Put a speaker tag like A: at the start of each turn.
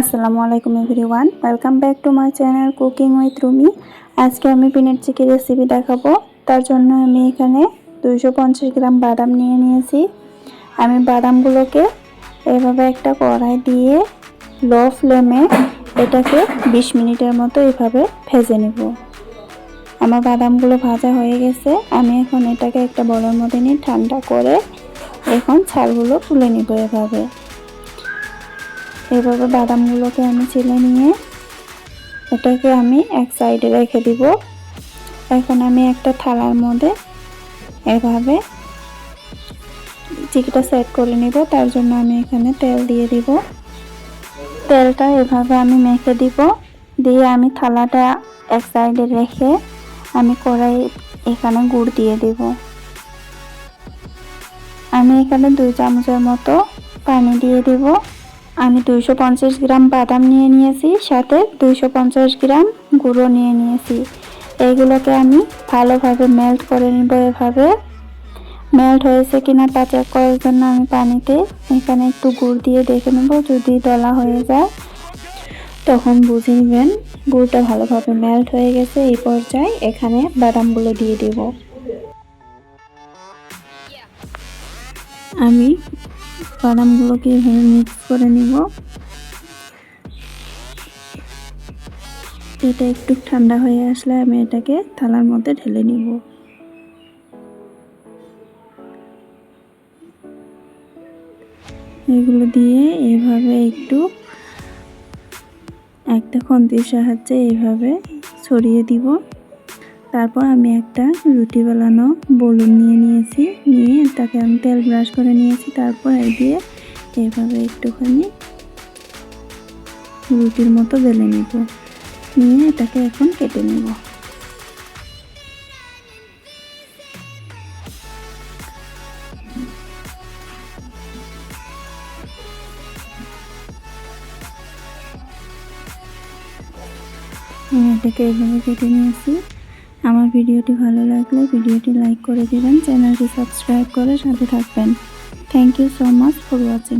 A: আসসালামু আলাইকুম everyone, welcome back to my channel cooking with Rumi. আজকে আমি পিনাট চিকি রেসিপি দেখাবো। তার জন্য আমি এখানে 250 গ্রাম বাদাম নিয়ে নিয়েছি। আমি বাদামগুলোকে এভাবে একটা কড়াই দিয়ে লো ফ্লেমে এটাকে 20 মিনিটের মতো এভাবে ভেজে নেব। আমার বাদামগুলো ভাজা হয়ে গেছে। আমি এখন এটাকে একটা বলের মধ্যে নিয়ে ঠান্ডা করে এখন ছালগুলো তুলে নিব। এভাবে বাদামগুলোকে আমি ছিলে নিয়ে এটাকে আমি এক সাইডে রেখে দিব। এখন আমি একটা থালার মধ্যে এভাবে চিকিটা সেট করে নিব। তার জন্য আমি এখানে তেল দিয়ে দিব। তেলটা এভাবে আমি মেখে দিব, দিয়ে আমি থালাটা এক সাইডে রেখে আমি কড়াই এখানে গুড় দিয়ে দিব। আমি এখানে 2 চামচের মতো পানি দিয়ে দিব। আমি 250 গ্রাম বাদাম নিয়ে নিয়েছি, সাথে 250 গ্রাম গুঁড়ো নিয়ে নিয়েছি। এইগুলোকে আমি ভালোভাবে মেল্ট করে নিব। এভাবে মেল্ট হয়েছে কিনা তা চেক করার জন্য আমি পানিতে এখানে একটু গুড় দিয়ে দেখে নেব। যদি দলা হয়ে যায় তখন বুঝে নেবেন গুড়টা ভালোভাবে মেল্ট হয়ে গেছে। এই পর্যায়ে এখানে বাদামগুলো দিয়ে দেব। আমি বাদামগুলোকে এভাবে মিক্স করে নিব। এটা একটু ঠান্ডা হয়ে আসলে আমি এটাকে থালার মধ্যে ঢেলে নিব। এগুলো দিয়ে এভাবে একটু একটা খুন্তির সাহায্যে এভাবে ছড়িয়ে দিব। তারপর আমি একটা রুটি বানানো বলুন নিয়ে নিয়েছি, নিয়ে এটাকে আমি তেল ব্রাশ করে নিয়েছি। তারপর এই দিয়ে এভাবে একটুখানি রুটির মতো বেলে নিব, নিয়ে এটাকে এখন কেটে নেব। আমি এটাকে এভাবে কেটে নিয়েছি। আমার ভিডিওটি ভালো লাগলে ভিডিওটি লাইক করে দিবেন, চ্যানেলটি সাবস্ক্রাইব করে সাথে থাকবেন। Thank you so much for watching.